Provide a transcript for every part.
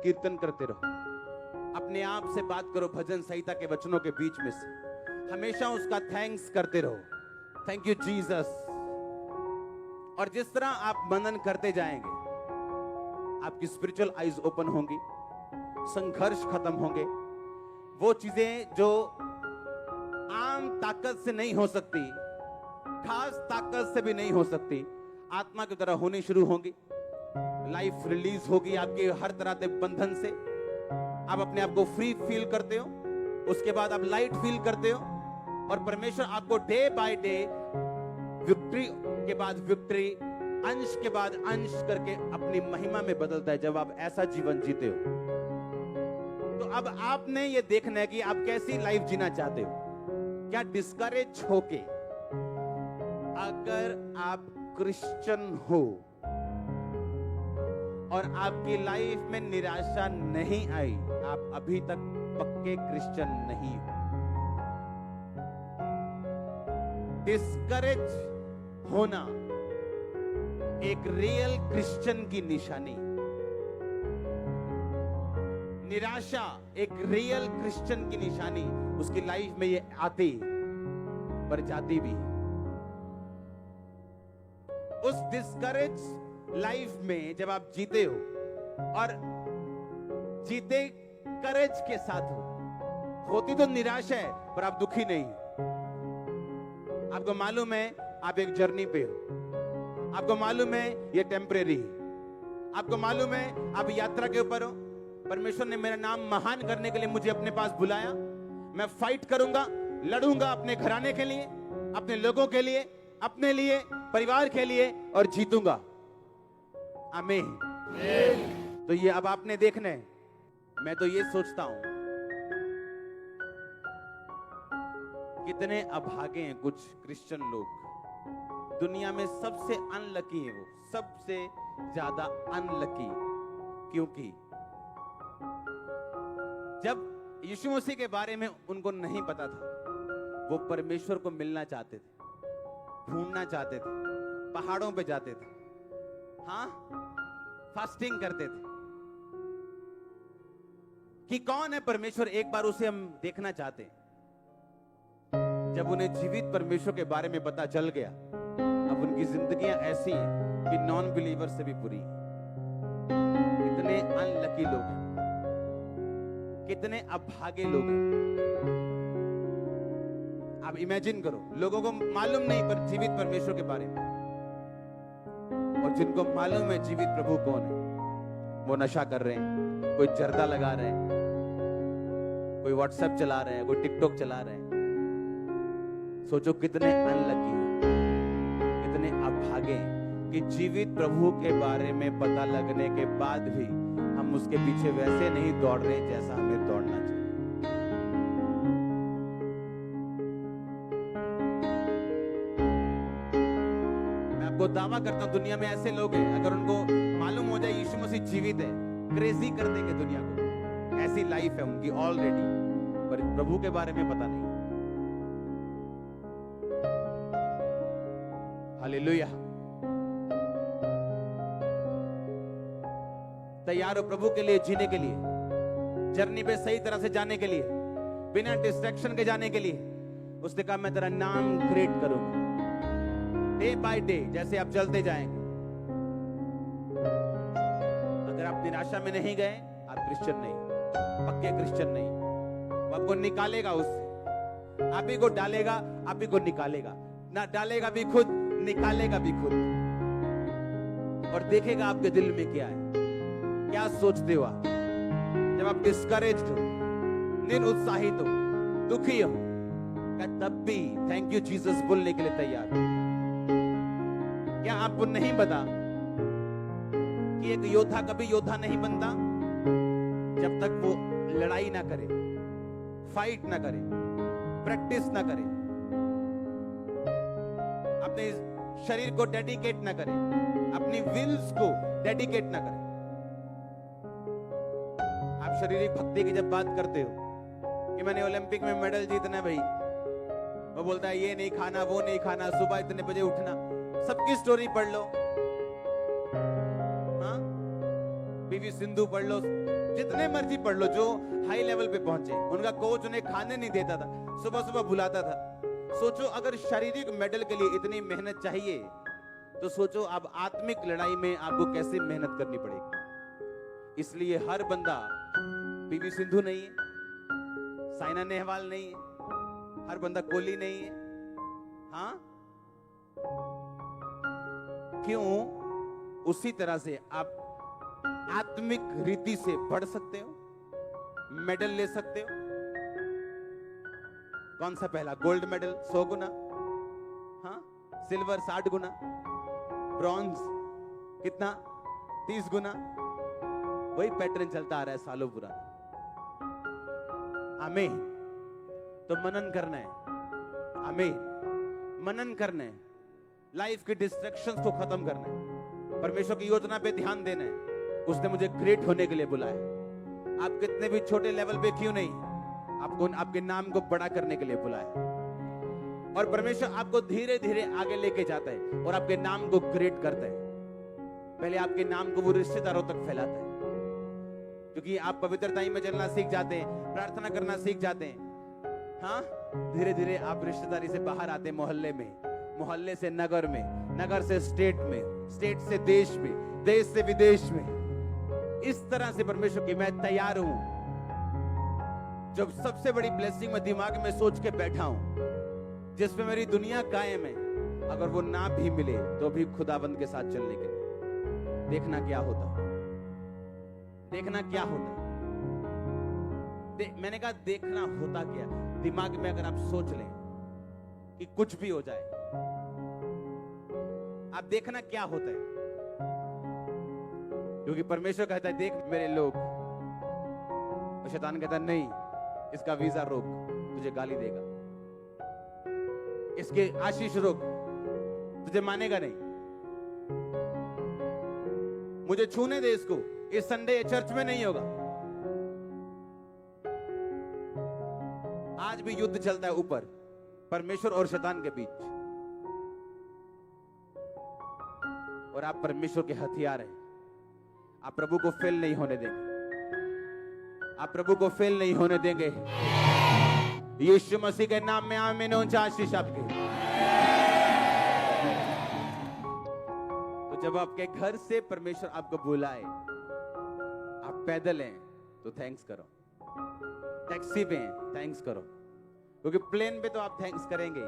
कीर्तन करते रहो, अपने आप से बात करो भजन संहिता के वचनों के बीच में से, हमेशा उसका थैंक्स करते रहो, थैंक यू जीसस। और जिस तरह आप मनन करते जाएंगे, आपकी स्पिरिचुअल आईज ओपन होंगी, संघर्ष खत्म होंगे, वो चीजें जो आम ताकत से नहीं हो सकती, खास ताकत से भी नहीं हो सकती, आत्मा की तरह होनी शुरू होंगी। लाइफ रिलीज होगी आपके हर तरह के बंधन से, आप अपने आप को फ्री फील करते हो, उसके बाद आप लाइट फील करते हो, और परमेश्वर आपको डे बाय डे विक्ट्री के बाद विक्ट्री, अंश के बाद अंश करके अपनी महिमा में बदलता है जब आप ऐसा जीवन जीते हो। तो अब आपने ये देखना है कि आप कैसी लाइफ जीना चाहते हो। क्या डिस्करेज होके, अगर आप क्रिश्चियन हो और आपकी लाइफ में निराशा नहीं आई, आप अभी तक पक्के क्रिश्चियन नहीं हो। डिस्करेज होना एक रियल क्रिश्चियन की निशानी, निराशा एक रियल क्रिश्चियन की निशानी। उसकी लाइफ में ये आती पर जाती भी। उस डिस्करेज लाइफ में जब आप जीते हो और जीते करेज के साथ हो, होती तो निराशा है पर आप दुखी नहीं। आपको मालूम है आप एक जर्नी पे हो, आपको मालूम है ये टेम्परेरी है, आपको मालूम है आप यात्रा के ऊपर हो। परमेश्वर ने मेरा नाम महान करने के लिए मुझे अपने पास बुलाया। मैं फाइट करूंगा, लड़ूंगा अपने घराने के लिए, अपने लोगों के लिए, अपने लिए, परिवार के लिए, और जीतूंगा। आमीन। तो ये अब आपने देखना है। मैं तो ये सोचता हूं, कितने अभागे हैं कुछ क्रिश्चियन लोग। दुनिया में सबसे अनलकी है वो, सबसे ज्यादा अनलकी, क्योंकि जब यीशु मसीह के बारे में उनको नहीं पता था, वो परमेश्वर को मिलना चाहते थे, ढूंढना चाहते थे, पहाड़ों पे जाते थे, हाँ, फास्टिंग करते थे कि कौन है परमेश्वर, एक बार उसे हम देखना चाहते हैं। जब उन्हें जीवित परमेश्वर के बारे में पता चल गया, अब उनकी जिंदगियां ऐसी हैं कि नॉन बिलीवर से भी बुरी। कितने अनलकी लोग हैं, कितने अभागे लोग हैं। आप इमेजिन करो, लोगों को मालूम नहीं पर जीवित परमेश्वर के बारे में, और जिनको मालूम है जीवित प्रभु कौन है, वो नशा कर रहे हैं, कोई जर्दा लगा रहे हैं, कोई व्हाट्सएप चला रहे हैं, कोई टिकटॉक चला रहे हैं। सोचो कितने अनलकी, कितने अभागे कि जीवित प्रभु के बारे में पता लगने के बाद भी हम उसके पीछे वैसे नहीं दौड़ रहे जैसा हमें दौड़ना चाहिए। मैं आपको दावा करता हूं, दुनिया में ऐसे लोग हैं, अगर उनको मालूम हो जाए यीशु मसीह जीवित है, क्रेजी कर देंगे दुनिया को। ऐसी लाइफ है उनकी ऑलरेडी, पर प्रभु के बारे में पता नहीं। हालेलुया। तैयार हो प्रभु के लिए जीने के लिए, जर्नी पे सही तरह से जाने के लिए, बिना डिस्ट्रैक्शन के जाने के लिए। उसने कहा मैं तेरा नाम ग्रेट करूंगा डे बाय डे, जैसे आप चलते जाएंगे। अगर आप निराशा में नहीं गए, आप क्रिश्चियन नहीं, पक्के क्रिश्चियन नहीं। वो आपको निकालेगा उससे, आप ही को डालेगा, आप ही को निकालेगा, ना डालेगा भी खुद, निकालेगा भी खुद, और देखेगा आपके दिल में क्या है, क्या सोचते हो आप। जब आप डिस्करेज्ड हो, निरुत्साहित हो, दुखी हो, तब भी थैंक यू जीसस बोलने के लिए तैयार हो। क्या आपको नहीं पता कि एक योद्धा कभी योद्धा नहीं बनता जब तक वो लड़ाई ना करे, फाइट ना करे, प्रैक्टिस ना करे, अपने शरीर को डेडिकेट ना करे, अपनी विल्स को डेडिकेट ना करे। आप शारीरिक भक्ति की जब बात करते हो कि मैंने ओलंपिक में मेडल जीतना है, भाई वो बोलता है ये नहीं खाना, वो नहीं खाना, सुबह इतने बजे उठना, सबकी स्टोरी पढ़ लो। हाँ, पीवी सिंधु पढ़ लो, जितने मर्जी पढ़ लो जो हाई लेवल पे पहुंचे, उनका कोच उन्हें खाने नहीं देता था, सुबह सुबह बुलाता था। सोचो अगर शारीरिक मेडल के लिए इतनी मेहनत चाहिए, तो सोचो अब आत्मिक लड़ाई में आपको कैसे मेहनत करनी पड़ेगी। इसलिए हर बंदा पीवी सिंधु नहीं है, साइना नेहवाल नहीं है, हर बंदा कोहली नहीं है। हाँ, क्यों? उसी तरह से आप आत्मिक रीति से बढ़ सकते हो, मेडल ले सकते हो। कौन सा पहला? गोल्ड मेडल 100 गुना, हाँ, सिल्वर 60 गुना, ब्रॉन्ज कितना? 30 गुना। वही पैटर्न चलता आ रहा है सालों पुराना। आमीन। तो मनन करना है, आमीन, मनन करना है, लाइफ के डिस्ट्रैक्शंस को खत्म करना है, परमेश्वर की योजना पे ध्यान देना है। उसने मुझे ग्रेट होने के लिए बुलाया। आप कितने भी छोटे लेवल पे क्यों नहीं, आपको आपके नाम को बड़ा करने के लिए बुलाया। और परमेश्वर आपको धीरे धीरे आगे लेके जाता है और आपके नाम को ग्रेट करता है। पहले आपके नाम को वो रिश्तेदारों तक फैलाता है, क्योंकि आप पवित्रता में चलना सीख जाते हैं, प्रार्थना करना सीख जाते हैं। हाँ, धीरे धीरे आप रिश्तेदारी से बाहर आते हैं, मोहल्ले में, मोहल्ले से नगर में, नगर से स्टेट में, स्टेट से देश में, देश से विदेश में। इस तरह से परमेश्वर की मैं तैयार हूं। जब सबसे बड़ी ब्लेसिंग मैं दिमाग में सोच के बैठा हूं, जिसमें मेरी दुनिया कायम है, अगर वो ना भी मिले तो भी खुदाबंद के साथ चलने के लिए देखना क्या होता है, देखना क्या होता है। मैंने कहा देखना होता क्या। दिमाग में अगर आप सोच लें कि कुछ भी हो जाए, आप देखना क्या होता है। क्योंकि परमेश्वर कहता है देख मेरे लोग, और शैतान कहता है नहीं, इसका वीजा रोक, तुझे गाली देगा, इसके आशीष रोक, तुझे मानेगा नहीं, मुझे छूने दे इसको, इस संडे चर्च में नहीं होगा। आज भी युद्ध चलता है ऊपर, परमेश्वर और शैतान के बीच, और आप परमेश्वर के हथियार हैं। आप प्रभु को फेल नहीं होने देंगे, आप प्रभु को फेल नहीं होने देंगे। यीशु मसीह के नाम में आमीन। ऊंचा आशीष आपके। तो जब आपके घर से परमेश्वर आपको बुलाए, आप पैदल हैं तो थैंक्स करो, टैक्सी पे हैं थैंक्स करो, क्योंकि प्लेन पे तो आप थैंक्स करेंगे।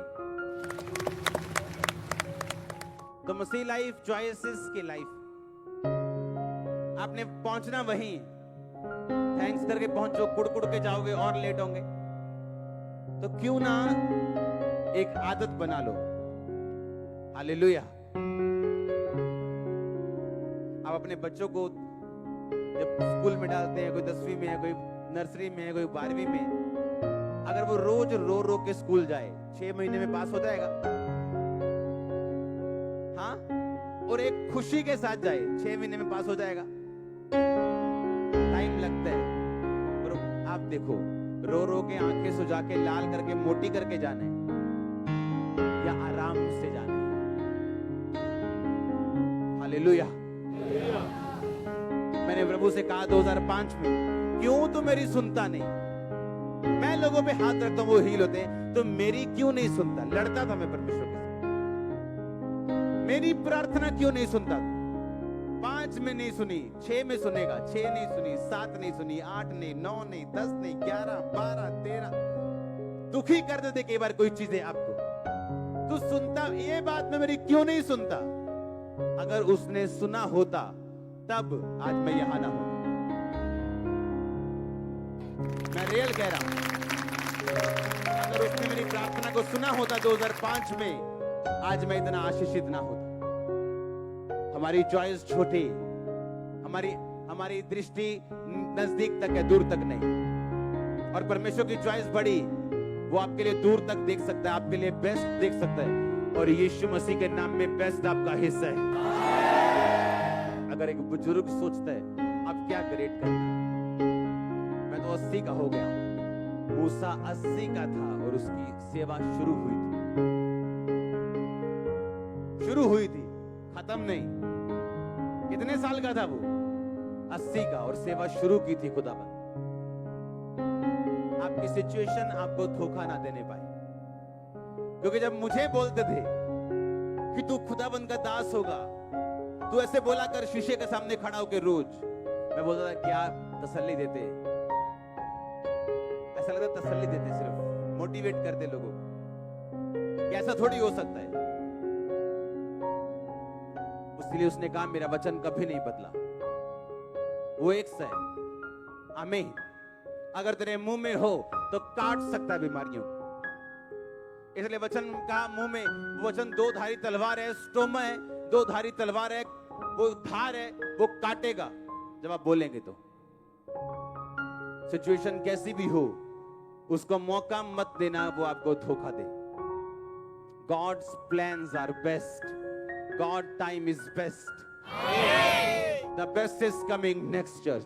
तो मसीह लाइफ चॉइसेस की लाइफ, आपने पहुंचना वहीं, थैंक्स करके पहुंचो, कुड़ के जाओगे और लेट होंगे। तो क्यों ना एक आदत बना लो। हालेलुया। आप अपने बच्चों को जब स्कूल में डालते हैं, कोई 10वीं में है, कोई नर्सरी में है, कोई 12वीं में, अगर वो रोज रो रो के स्कूल जाए, 6 महीने में पास हो जाएगा। हाँ, और एक खुशी के साथ जाए, 6 महीने में पास हो जाएगा। टाइम लगता है। और आप देखो, रो रो के आंखें सुजा के लाल करके मोटी करके जाना है या आराम से जाना है। हालेलुया। मैंने प्रभु से कहा 2005 में, क्यों तू मेरी सुनता नहीं? मैं लोगों पे हाथ रखता हूं, वो हील होते हैं, तो मेरी क्यों नहीं सुनता? लड़ता था मैं परमेश्वर के साथ, मेरी प्रार्थना क्यों नहीं सुनता? 5 में नहीं सुनी, 6 में सुनेगा, 6 नहीं सुनी, 7 नहीं सुनी, 8 नहीं, 9 नहीं, 10 नहीं, 11, 12, 13। दुखी कर देते कई बार कोई चीजें आपको। तू सुनता, ये बात में मेरी क्यों नहीं सुनता? अगर उसने सुना होता तब आज मैं यहां ना होता। मैं रियल कह रहा हूं, अगर उसने मेरी प्रार्थना को सुना होता 2005 में, आज मैं इतना आशीषित ना होता। हमारी चॉइस छोटी, हमारी दृष्टि नजदीक तक है, दूर तक नहीं। और परमेश्वर की चॉइस बड़ी, वो आपके लिए दूर तक देख सकता है, आपके लिए बेस्ट देख सकता है। और यीशु मसीह के नाम में बेस्ट आपका हिस्सा है। अगर एक बुजुर्ग सोचता है अब क्या ग्रेट करना, मैं तो 80 का हो गया हूं, मूसा 80 का था और उसकी सेवा शुरू हुई थी, खत्म नहीं। कितने साल का था वो? 80 का और सेवा शुरू की थी खुदाबंद। आपकी सिचुएशन आपको धोखा ना देने पाए, क्योंकि जब मुझे बोलते थे कि तू खुदाबंद का दास होगा, तू ऐसे बोला कर शीशे के सामने खड़ा होकर रोज, मैं बोलता था क्या तसल्ली देते, ऐसा लगता तसल्ली देते, सिर्फ मोटिवेट करते लोगों को कि ऐसा थोड़ी हो सकता है। इसलिए उसने कहा मेरा वचन कभी नहीं बदला, वो एक सा है। आमीन। अगर तेरे मुंह में हो तो काट सकता है बीमारियों को। इसलिए वचन का मुंह में, वचन दो धारी तलवार है, स्टोमा है, दो धारी तलवार है, वो धार है, वो काटेगा जब आप बोलेंगे तो। सिचुएशन कैसी भी हो, उसको मौका मत देना वो आपको धोखा दे। God's plans are best. God time is best. The best is coming next, church.